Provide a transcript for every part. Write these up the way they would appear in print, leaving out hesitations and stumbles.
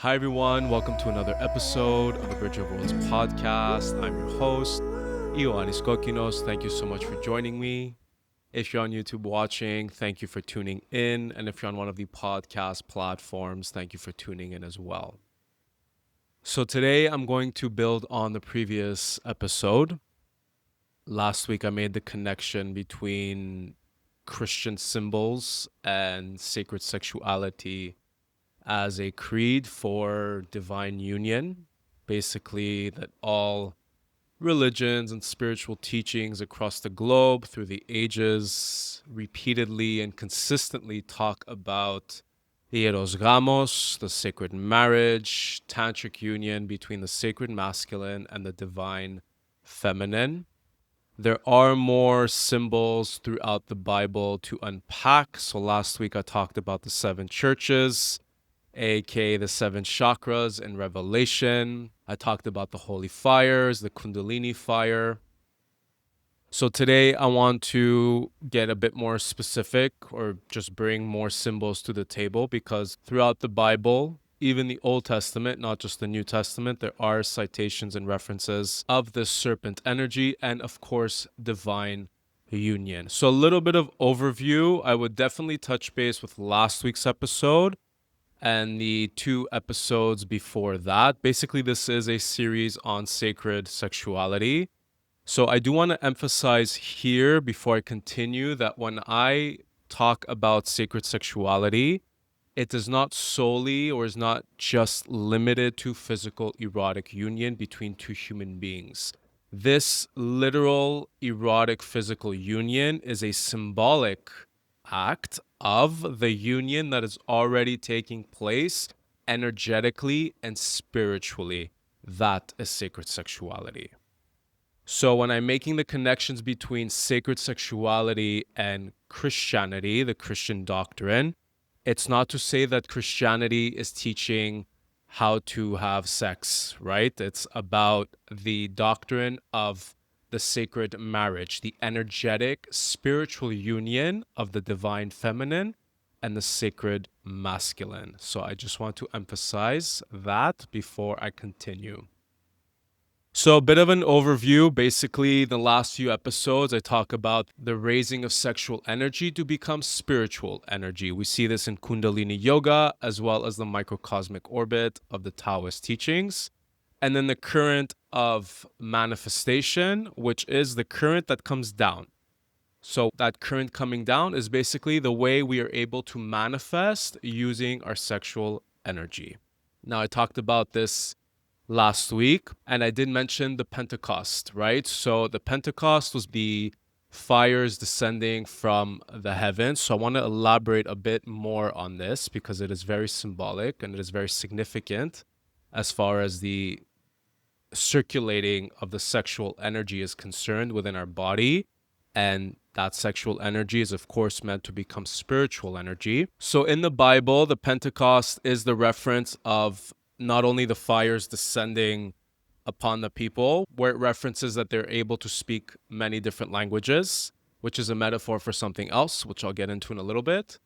Hi, everyone. Welcome to another episode of the Bridge of Worlds podcast. I'm your host, Ioannis Kokkinos. Thank you so much for joining me. If you're on YouTube watching, thank you for tuning in. And if you're on one of the podcast platforms, thank you for tuning in as well. So today I'm going to build on the previous episode. Last week I made the connection between Christian symbols and sacred sexuality as a creed for divine union. Basically, that all religions and spiritual teachings across the globe through the ages repeatedly and consistently talk about the Hieros Gamos, the sacred marriage, tantric union between the sacred masculine and the divine feminine. There are more symbols throughout the Bible to unpack. So last week I talked about the seven churches, aka the seven chakras in Revelation. I talked about the holy fires, the Kundalini fire. So today I want to get a bit more specific or just bring more symbols to the table because throughout the Bible, even the Old Testament, not just the New Testament, there are citations and references of the serpent energy and, of course, divine union. So a little bit of overview. I would definitely touch base with last week's episode and the two episodes before that. Basically, this is a series on sacred sexuality. So I do want to emphasize here before I continue that when I talk about sacred sexuality, it is not solely or is not just limited to physical erotic union between two human beings. This literal erotic physical union is a symbolic act of the union that is already taking place energetically and spiritually. That is sacred sexuality. So when I'm making the connections between sacred sexuality and Christianity, the Christian doctrine, it's not to say that Christianity is teaching how to have sex, right? It's about the doctrine of the sacred marriage, the energetic spiritual union of the divine feminine and the sacred masculine. So I just want to emphasize that before I continue. So a bit of an overview. Basically, the last few episodes, I talk about the raising of sexual energy to become spiritual energy. We see this in Kundalini Yoga, as well as the microcosmic orbit of the Taoist teachings. And then the current of manifestation, which is the current that comes down. So that current coming down is basically the way we are able to manifest using our sexual energy. Now, I talked about this last week, and I did mention the Pentecost, right? So the Pentecost was the fires descending from the heavens. So I want to elaborate a bit more on this because it is very symbolic and it is very significant as far as the circulating of the sexual energy is concerned within our body. And that sexual energy is, of course, meant to become spiritual energy. So in the Bible, the Pentecost is the reference of not only the fires descending upon the people, where it references that they're able to speak many different languages, which is a metaphor for something else, which I'll get into in a little bit.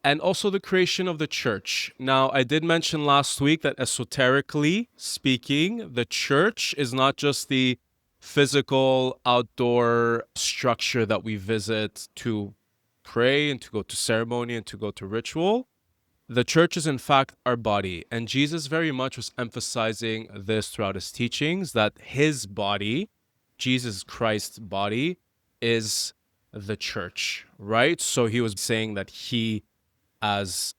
And also the creation of the church. Now, I did mention last week that esoterically speaking, the church is not just the physical outdoor structure that we visit to pray and to go to ceremony and to go to ritual. The church is in fact our body, and Jesus very much was emphasizing this throughout his teachings, that his body, Jesus Christ's body, is the church, right? So he was saying that he, as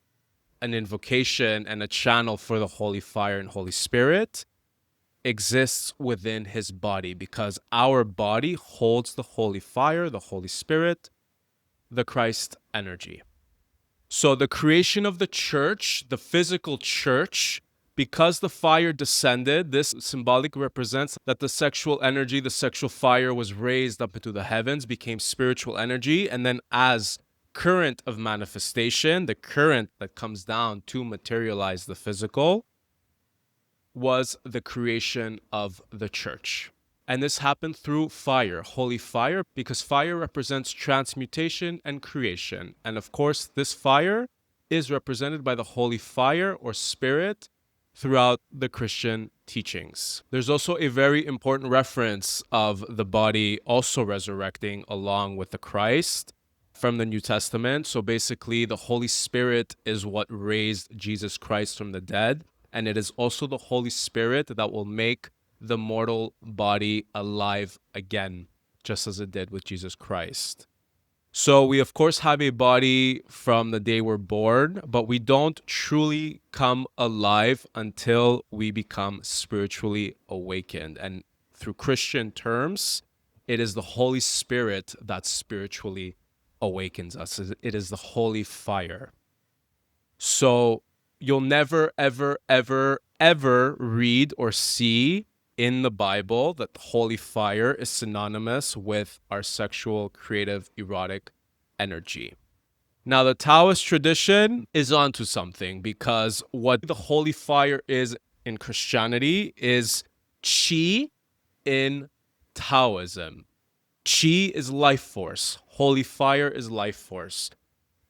an invocation and a channel for the Holy Fire and Holy Spirit, exists within his body because our body holds the Holy Fire, the Holy Spirit, the Christ energy. So the creation of the church, the physical church, because the fire descended, this symbolic represents that the sexual energy, the sexual fire was raised up into the heavens, became spiritual energy, and then as current of manifestation, the current that comes down to materialize the physical, was the creation of the church. And this happened through fire, holy fire, because fire represents transmutation and creation. And of course, this fire is represented by the holy fire or spirit throughout the Christian teachings. There's also a very important reference of the body also resurrecting along with the Christ from the New Testament. So basically, the Holy Spirit is what raised Jesus Christ from the dead, and it is also the Holy Spirit that will make the mortal body alive again, just as it did with Jesus Christ. So we, of course, have a body from the day we're born, but we don't truly come alive until we become spiritually awakened. And through Christian terms, it is the Holy Spirit that spiritually awakens us. It is the holy fire. So you'll never, ever, ever, ever read or see in the Bible that the holy fire is synonymous with our sexual, creative, erotic energy. Now, the Taoist tradition is onto something, because what the holy fire is in Christianity is qi in Taoism. Qi is life force. Holy fire is life force.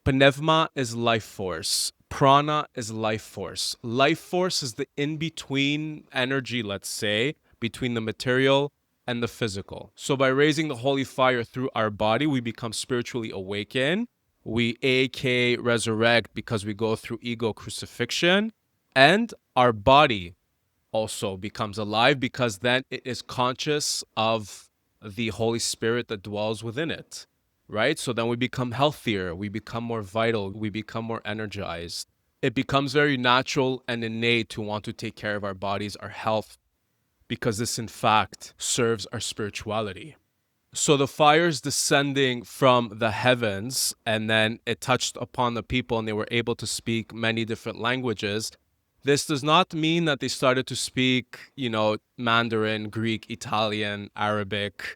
Pneuma is life force. Prana is life force. Life force is the in-between energy, let's say, between the material and the physical. So by raising the holy fire through our body, we become spiritually awakened. We aka resurrect because we go through ego crucifixion, and our body also becomes alive because then it is conscious of the Holy Spirit that dwells within it. Right? So then we become healthier, we become more vital, we become more energized. It becomes very natural and innate to want to take care of our bodies, our health, because this in fact serves our spirituality. So the fire is descending from the heavens, and then it touched upon the people and they were able to speak many different languages. This does not mean that they started to speak, Mandarin, Greek, Italian, Arabic,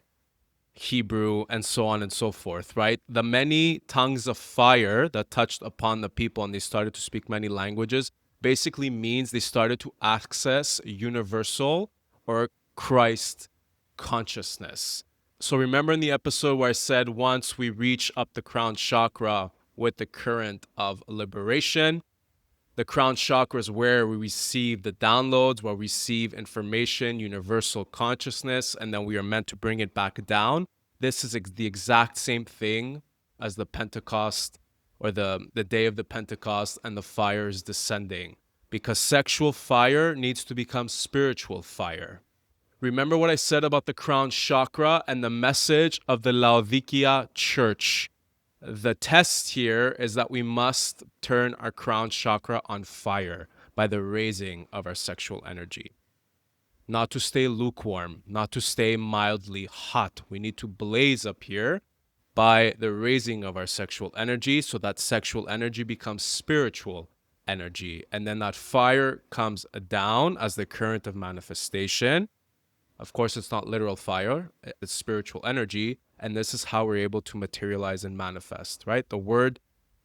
Hebrew, and so on and so forth, right? The many tongues of fire that touched upon the people and they started to speak many languages basically means they started to access universal or Christ consciousness. So remember in the episode where I said once we reach up the crown chakra with the current of liberation, the crown chakra is where we receive the downloads, where we receive information, universal consciousness, and then we are meant to bring it back down. This is the exact same thing as the Pentecost, or the day of the Pentecost, and the fire is descending. Because sexual fire needs to become spiritual fire. Remember what I said about the crown chakra and the message of the Laodicea church. The test here is that we must turn our crown chakra on fire by the raising of our sexual energy. Not to stay lukewarm, not to stay mildly hot. We need to blaze up here by the raising of our sexual energy so that sexual energy becomes spiritual energy. And then that fire comes down as the current of manifestation. Of course, it's not literal fire, it's spiritual energy. And this is how we're able to materialize and manifest, right? The word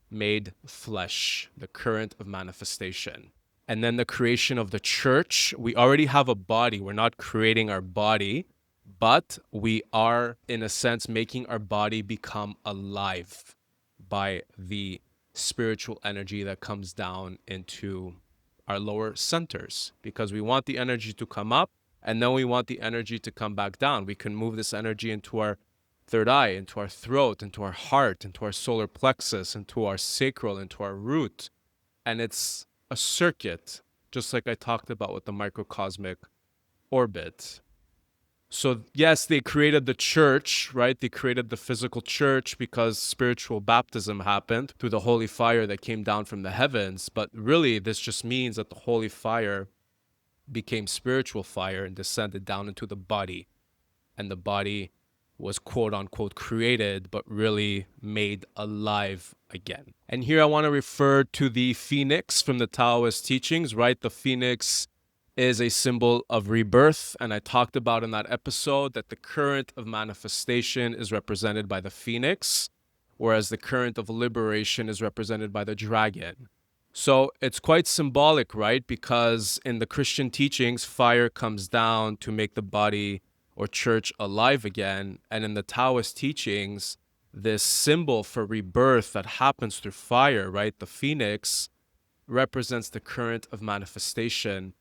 made flesh, the current of manifestation. And then the creation of the church. We already have a body. We're not creating our body, but we are, in a sense, making our body become alive by the spiritual energy that comes down into our lower centers, because we want the energy to come up and then we want the energy to come back down. We can move this energy into our third eye, into our throat, into our heart, into our solar plexus, into our sacral, into our root. And it's a circuit, just like I talked about with the microcosmic orbit. So yes, they created the church, right? They created the physical church because spiritual baptism happened through the holy fire that came down from the heavens. But really, this just means that the holy fire became spiritual fire and descended down into the body. And the body was quote unquote created, but really made alive again. And here I want to refer to the phoenix from the Taoist teachings, right? The phoenix is a symbol of rebirth. And I talked about in that episode that the current of manifestation is represented by the phoenix, whereas the current of liberation is represented by the dragon. So it's quite symbolic, right? Because in the Christian teachings, fire comes down to make the body or church alive again. And in the Taoist teachings, this symbol for rebirth that happens through fire, right? The phoenix represents the current of manifestation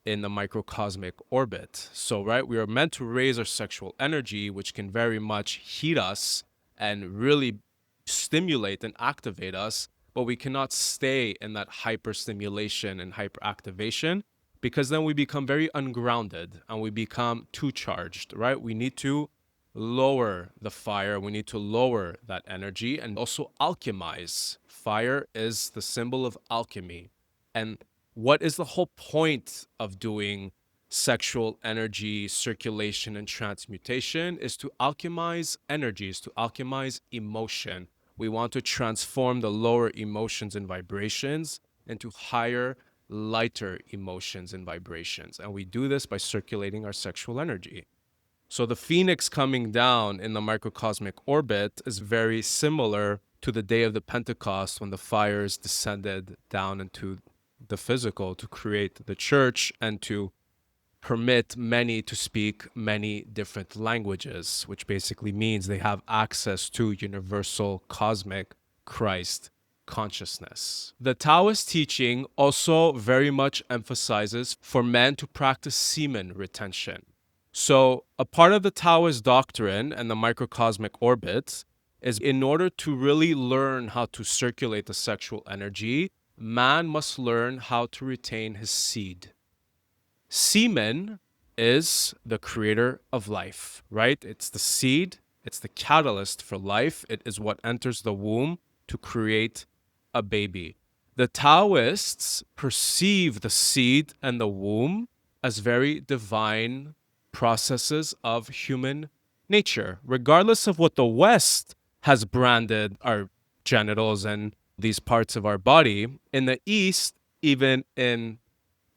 in the microcosmic orbit. So, right, we are meant to raise our sexual energy, which can very much heat us and really stimulate and activate us, but we cannot stay in that hyperstimulation and hyperactivation, because then we become very ungrounded and we become too charged, right? We need to lower the fire, we need to lower that energy and also alchemize. Fire is the symbol of alchemy. And what is the whole point of doing sexual energy circulation and transmutation is to alchemize energies, to alchemize emotion. We want to transform the lower emotions and vibrations into higher, lighter emotions and vibrations. And we do this by circulating our sexual energy. So the phoenix coming down in the microcosmic orbit is very similar to the day of the Pentecost when the fires descended down into the physical to create the church and to permit many to speak many different languages, which basically means they have access to universal cosmic Christ consciousness. The Taoist teaching also very much emphasizes for men to practice semen retention. So, a part of the Taoist doctrine and the microcosmic orbit is in order to really learn how to circulate the sexual energy, man must learn how to retain his seed. Semen is the creator of life, right? It's the seed, it's the catalyst for life. It is what enters the womb to create a baby. The Taoists perceive the seed and the womb as very divine processes of human nature, regardless of what the West has branded our genitals and these parts of our body. In the East, even in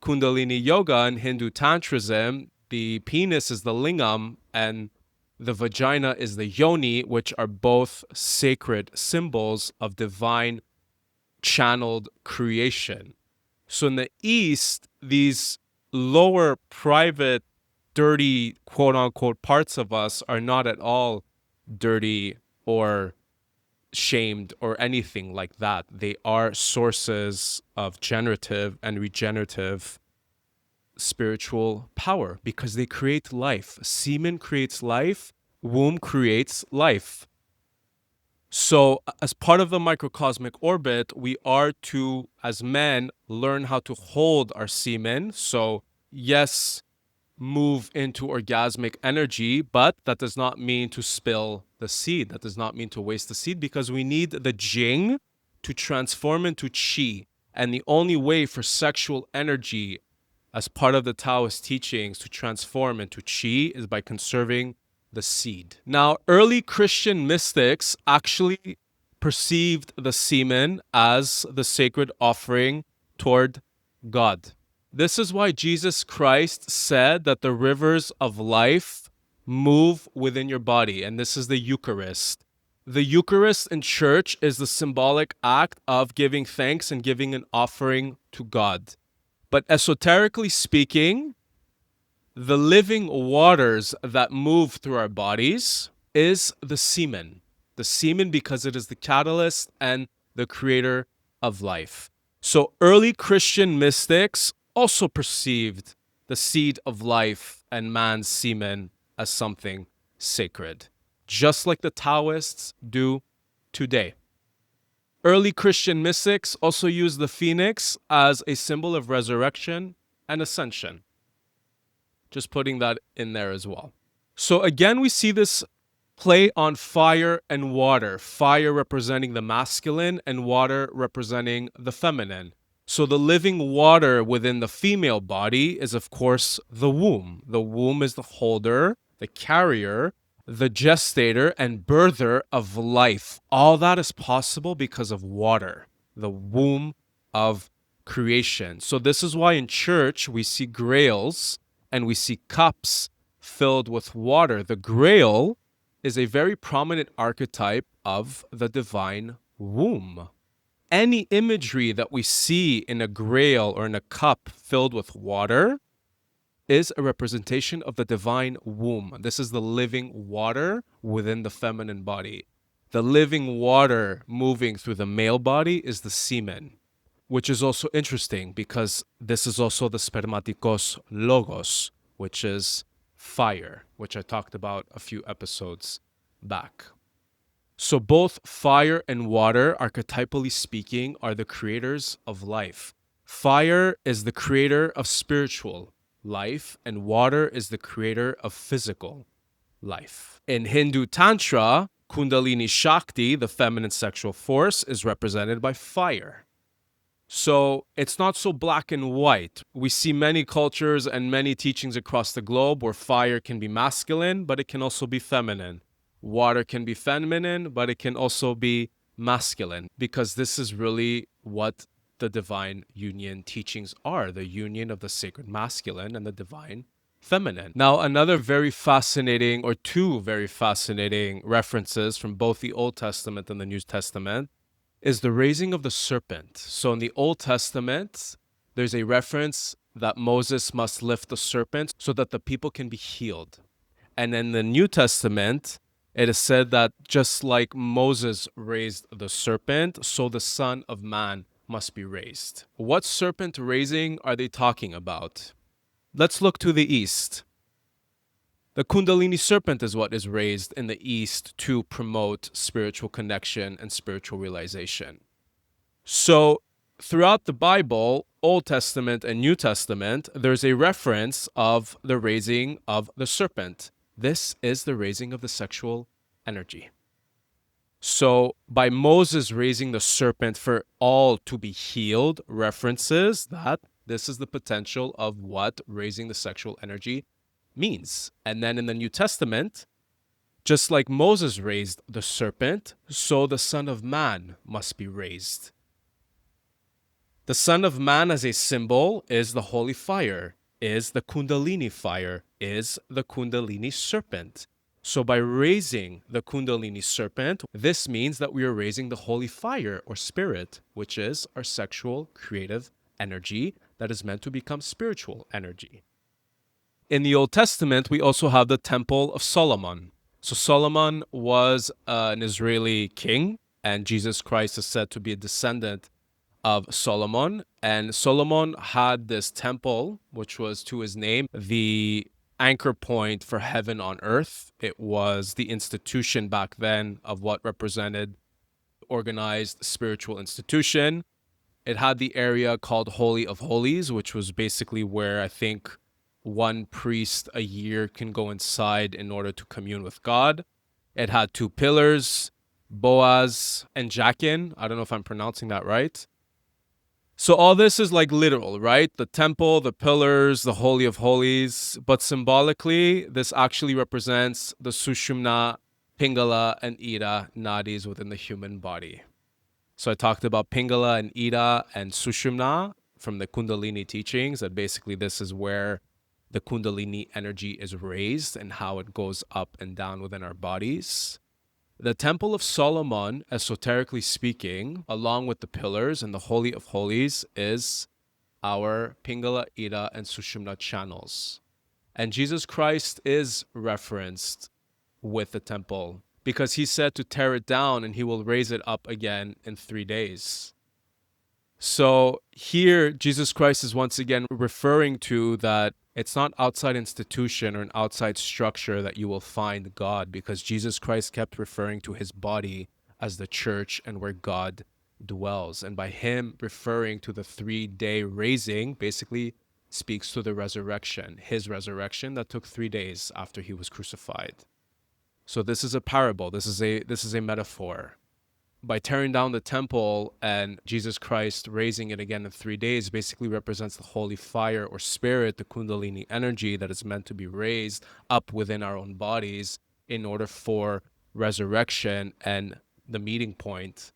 Kundalini Yoga and Hindu Tantrism, the penis is the lingam and the vagina is the yoni, which are both sacred symbols of divine channeled creation. So in the East, these lower private, dirty, quote unquote, parts of us are not at all dirty or shamed or anything like that. They are sources of generative and regenerative spiritual power because they create life. Semen creates life, womb creates life. So, as part of the microcosmic orbit, we are to, as men, learn how to hold our semen. So, yes, move into orgasmic energy, but that does not mean to spill the seed. That does not mean to waste the seed because we need the jing to transform into chi. And the only way for sexual energy as part of the Taoist teachings to transform into chi is by conserving the seed. Now, early Christian mystics actually perceived the semen as the sacred offering toward God. This is why Jesus Christ said that the rivers of life move within your body, and this is the Eucharist. The Eucharist in church is the symbolic act of giving thanks and giving an offering to God. But esoterically speaking, the living waters that move through our bodies is the semen. The semen because it is the catalyst and the creator of life. So early Christian mystics also perceived the seed of life and man's semen as something sacred, just like the Taoists do today. Early Christian mystics also use the phoenix as a symbol of resurrection and ascension. Just putting that in there as well. So again, we see this play on fire and water. Fire representing the masculine and water representing the feminine. So the living water within the female body is, of course, the womb. The womb is the holder, the carrier, the gestator, and birther of life. All that is possible because of water, the womb of creation. So this is why in church we see grails and we see cups filled with water. The grail is a very prominent archetype of the divine womb. Any imagery that we see in a grail or in a cup filled with water is a representation of the divine womb. This is the living water within the feminine body. The living water moving through the male body is the semen. which is also interesting because this is also the spermatikos logos, which is fire, which I talked about a few episodes back. So both fire and water, archetypally speaking, are the creators of life. Fire is the creator of spiritual life, and water is the creator of physical life. In Hindu Tantra, Kundalini Shakti, the feminine sexual force, is represented by fire. So it's not so black and white. We see many cultures and many teachings across the globe where fire can be masculine, but it can also be feminine. Water can be feminine, but it can also be masculine, because this is really what the divine union teachings are, the union of the sacred masculine and the divine feminine. Now, another very fascinating, or two very fascinating references from both the Old Testament and the New Testament is the raising of the serpent. So in the Old Testament, there's a reference that Moses must lift the serpent so that the people can be healed. And in the New Testament, it is said that just like Moses raised the serpent, so the Son of Man must be raised. What serpent raising are they talking about? Let's look to the east. The Kundalini serpent is what is raised in the East to promote spiritual connection and spiritual realization. So, throughout the Bible, Old Testament and New Testament, there's a reference of the raising of the serpent. This is the raising of the sexual energy. So, by Moses raising the serpent for all to be healed, references that this is the potential of what raising the sexual energy means. And then in the New Testament, just like Moses raised the serpent, so the Son of Man must be raised. The Son of Man as a symbol is the holy fire, is the Kundalini fire, is the Kundalini serpent. So by raising the Kundalini serpent, this means that we are raising the holy fire or spirit, which is our sexual creative energy that is meant to become spiritual energy. In the Old Testament, we also have the Temple of Solomon. So Solomon was an Israeli king, and Jesus Christ is said to be a descendant of Solomon. And Solomon had this temple, which was to his name, the anchor point for heaven on earth. It was the institution back then of what represented organized spiritual institution. It had the area called Holy of Holies, which was basically where I think one priest a year can go inside in order to commune with God. It had two pillars, Boaz and Jachin. I don't know if I'm pronouncing that right. So all this is like literal, right? The temple, the pillars, the Holy of Holies. But symbolically, this actually represents the Sushumna, Pingala, and Ida nadis within the human body. So I talked about Pingala and Ida and Sushumna from the Kundalini teachings, that basically this is where the Kundalini energy is raised and how it goes up and down within our bodies. The Temple of Solomon, esoterically speaking, along with the pillars and the Holy of Holies, is our Pingala, Ida, and Sushumna channels. And Jesus Christ is referenced with the temple because he said to tear it down and he will raise it up again in 3 days. So here, Jesus Christ is once again referring to that it's not outside institution or an outside structure that you will find God, because Jesus Christ kept referring to his body as the church and where God dwells. And by him referring to the 3-day raising, basically speaks to the resurrection, his resurrection that took 3 days after he was crucified. So this is a parable. This is a metaphor. By tearing down the temple and Jesus Christ raising it again in 3 days basically represents the holy fire or spirit, the Kundalini energy that is meant to be raised up within our own bodies in order for resurrection and the meeting point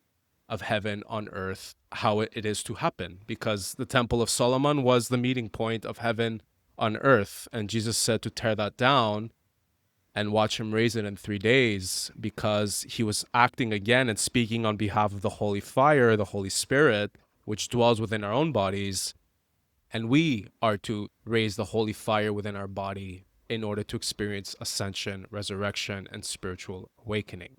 of heaven on earth, how it is to happen. Because the Temple of Solomon was the meeting point of heaven on earth. And Jesus said to tear that down and watch him raise it in 3 days, because he was acting again and speaking on behalf of the holy fire, the Holy Spirit, which dwells within our own bodies. And we are to raise the holy fire within our body in order to experience ascension, resurrection, and spiritual awakening.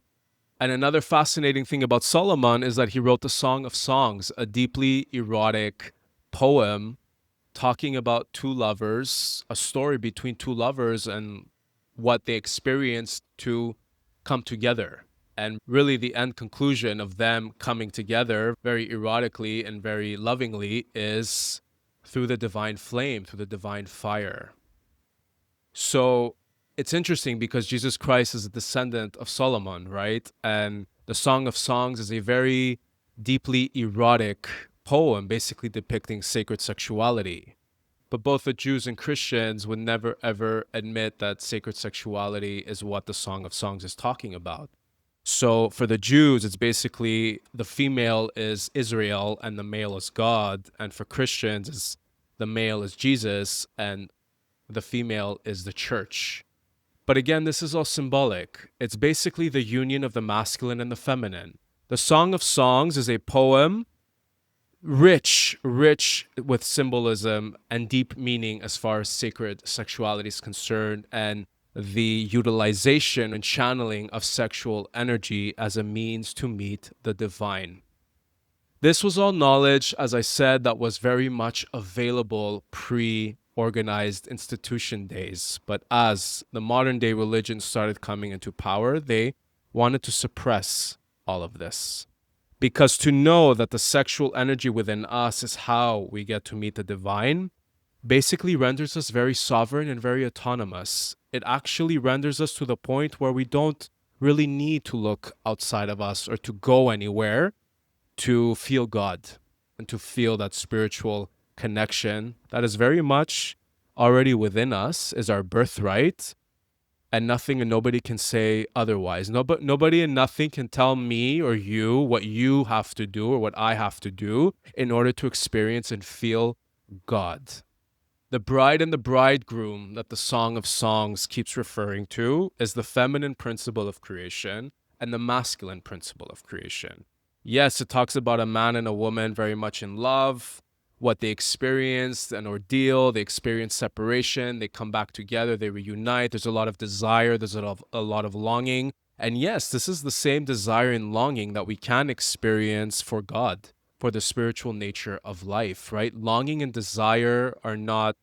And another fascinating thing about Solomon is that he wrote the Song of Songs, a deeply erotic poem talking about two lovers, a story between two lovers and what they experienced to come together. And really, the end conclusion of them coming together very erotically and very lovingly is through the divine flame, through the divine fire. So it's interesting because Jesus Christ is a descendant of Solomon, right? And the Song of Songs is a very deeply erotic poem, basically depicting sacred sexuality. But both the Jews and Christians would never ever admit that sacred sexuality is what the Song of Songs is talking about. So for the Jews, it's basically the female is Israel and the male is God. And for Christians, it's the male is Jesus and the female is the church. But again, this is all symbolic. It's basically the union of the masculine and the feminine. The Song of Songs is a poem rich with symbolism and deep meaning as far as sacred sexuality is concerned, and the utilization and channeling of sexual energy as a means to meet the divine. This was all knowledge, as I said, that was very much available pre-organized institution days. But as the modern day religions started coming into power, they wanted to suppress all of this. Because to know that the sexual energy within us is how we get to meet the divine basically renders us very sovereign and very autonomous. It actually renders us to the point where we don't really need to look outside of us or to go anywhere to feel God and to feel that spiritual connection that is very much already within us, is our birthright, and nothing and nobody can say otherwise. Nobody and nothing can tell me or you what you have to do or what I have to do in order to experience and feel God. The bride and the bridegroom that the Song of Songs keeps referring to is the feminine principle of creation and the masculine principle of creation. Yes, it talks about a man and a woman very much in love, what they experienced, an ordeal, they experience separation, they come back together, they reunite, there's a lot of desire, there's a lot of longing. And yes, this is the same desire and longing that we can experience for God, for the spiritual nature of life, right? Longing and desire are not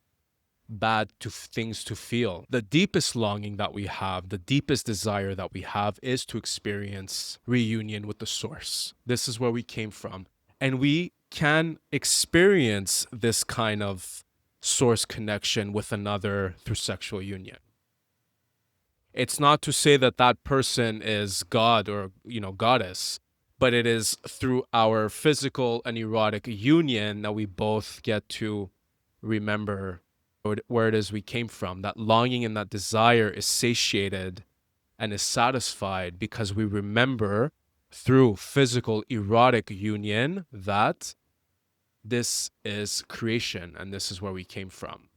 bad things to feel. The deepest longing that we have, the deepest desire that we have is to experience reunion with the source. This is where we came from. And we can experience this kind of source connection with another through sexual union. It's not to say that that person is God or, goddess, but it is through our physical and erotic union that we both get to remember where it is we came from. That longing and that desire is satiated and is satisfied because we remember through physical erotic union that this is creation and this is where we came from.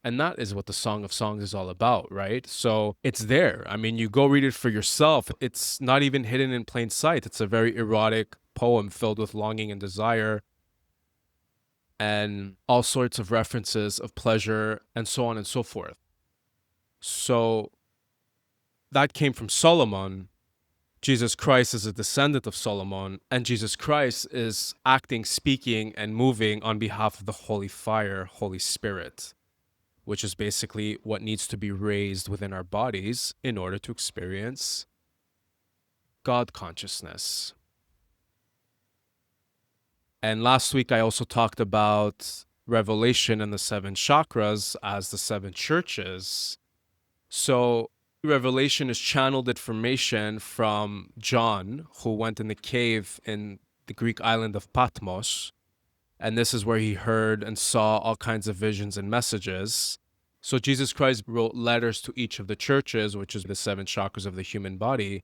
And that is what the Song of Songs is all about, right? So it's there. I mean, you go read it for yourself. It's not even hidden in plain sight. It's a very erotic poem filled with longing and desire and all sorts of references of pleasure and so on and so forth. So that came from Solomon. Jesus Christ is a descendant of Solomon, and Jesus Christ is acting, speaking, and moving on behalf of the Holy Fire, Holy Spirit, which is basically what needs to be raised within our bodies in order to experience God consciousness. And last week, I also talked about Revelation and the 7 chakras as the 7 churches. So Revelation is channeled information from John, who went in the cave in the Greek island of Patmos. And this is where he heard and saw all kinds of visions and messages. So Jesus Christ wrote letters to each of the churches, which is the 7 chakras of the human body.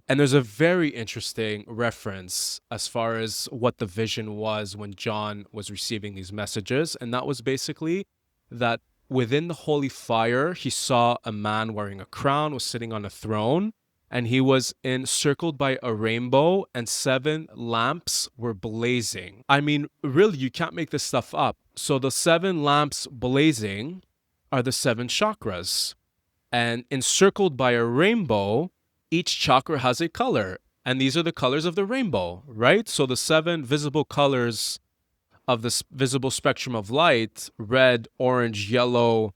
And there's a very interesting reference as far as what the vision was when John was receiving these messages. And that was basically that within the holy fire, he saw a man wearing a crown, was sitting on a throne, and he was encircled by a rainbow, and 7 lamps were blazing. I mean, really, you can't make this stuff up. So the 7 lamps blazing are the 7 chakras. And encircled by a rainbow each chakra has a color, and these are the colors of the rainbow, right? So the 7 visible colors of the visible spectrum of light, red, orange, yellow,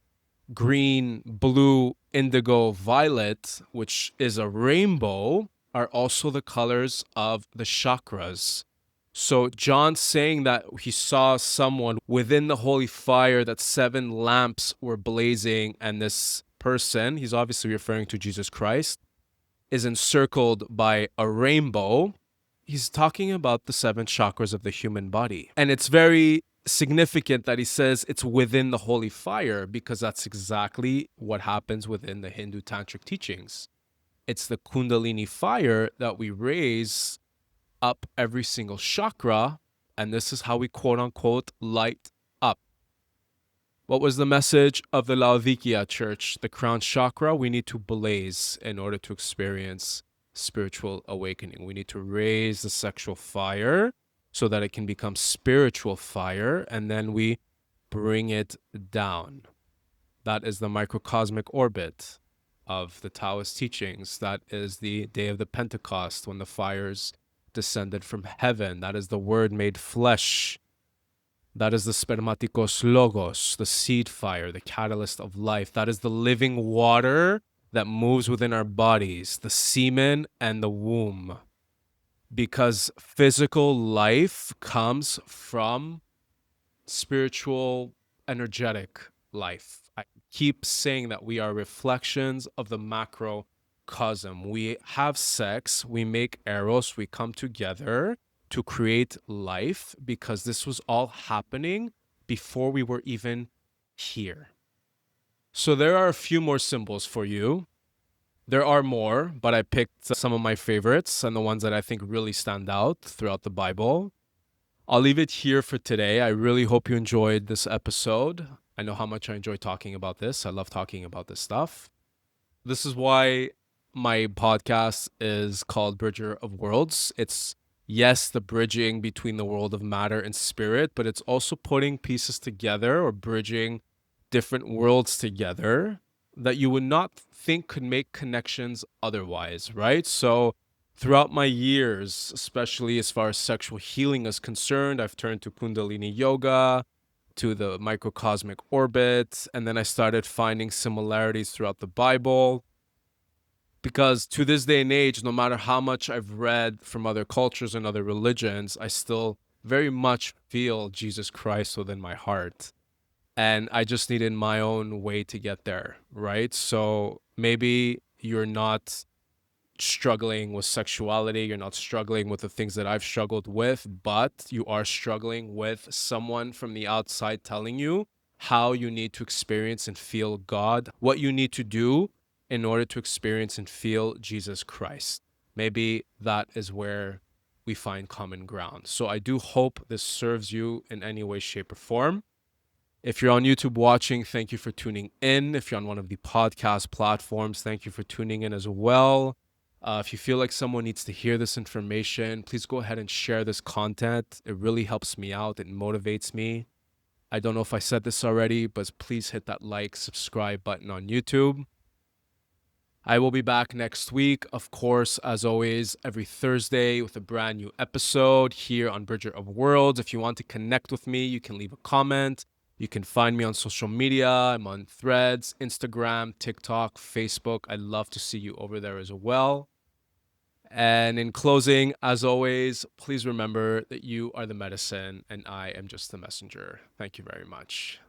green, blue, indigo, violet, which is a rainbow, are also the colors of the chakras. So John saying that he saw someone within the holy fire, that 7 lamps were blazing, and this person, he's obviously referring to Jesus Christ, is encircled by a rainbow. He's talking about the 7 chakras of the human body. And it's very significant that he says it's within the holy fire, because that's exactly what happens within the Hindu tantric teachings. It's the Kundalini fire that we raise up every single chakra, and this is how we quote unquote light up. What was the message of the Laodikia church? The crown chakra, we need to blaze in order to experience spiritual awakening. We need to raise the sexual fire so that it can become spiritual fire, and then we bring it down. That is the microcosmic orbit of the Taoist teachings. That is the day of the Pentecost, when the fires descended from heaven. That is the word made flesh. That is the spermatikos logos, the seed fire, the catalyst of life. That is the living water that moves within our bodies, the semen and the womb. Because physical life comes from spiritual, energetic life. I keep saying that we are reflections of the macrocosm. We have sex, we make eros, we come together to create life, because this was all happening before we were even here. So there are a few more symbols for you. There are more, but I picked some of my favorites and the ones that I think really stand out throughout the Bible. I'll leave it here for today. I really hope you enjoyed this episode. I know how much I enjoy talking about this. I love talking about this stuff. This is why my podcast is called Bridger of Worlds. It's, yes, the bridging between the world of matter and spirit, but it's also putting pieces together, or bridging different worlds together that you would not think could make connections otherwise, right? So throughout my years, especially as far as sexual healing is concerned, I've turned to Kundalini yoga, to the microcosmic orbit, and then I started finding similarities throughout the Bible. Because to this day and age, no matter how much I've read from other cultures and other religions, I still very much feel Jesus Christ within my heart. And I just needed my own way to get there, right? So maybe you're not struggling with sexuality, you're not struggling with the things that I've struggled with, but you are struggling with someone from the outside telling you how you need to experience and feel God, what you need to do in order to experience and feel Jesus Christ. Maybe that is where we find common ground. So I do hope this serves you in any way, shape, or form. If you're on YouTube watching, thank you for tuning in. If you're on one of the podcast platforms, thank you for tuning in as well. If you feel like someone needs to hear this information, please go ahead and share this content. It really helps me out. It motivates me. I don't know if I said this already, but please hit that like, subscribe button on YouTube. I will be back next week, of course, as always, every Thursday with a brand new episode here on Bridger of Worlds. If you want to connect with me, you can leave a comment. You can find me on social media. I'm on Threads, Instagram, TikTok, Facebook. I'd love to see you over there as well. And in closing, as always, please remember that you are the medicine and I am just the messenger. Thank you very much.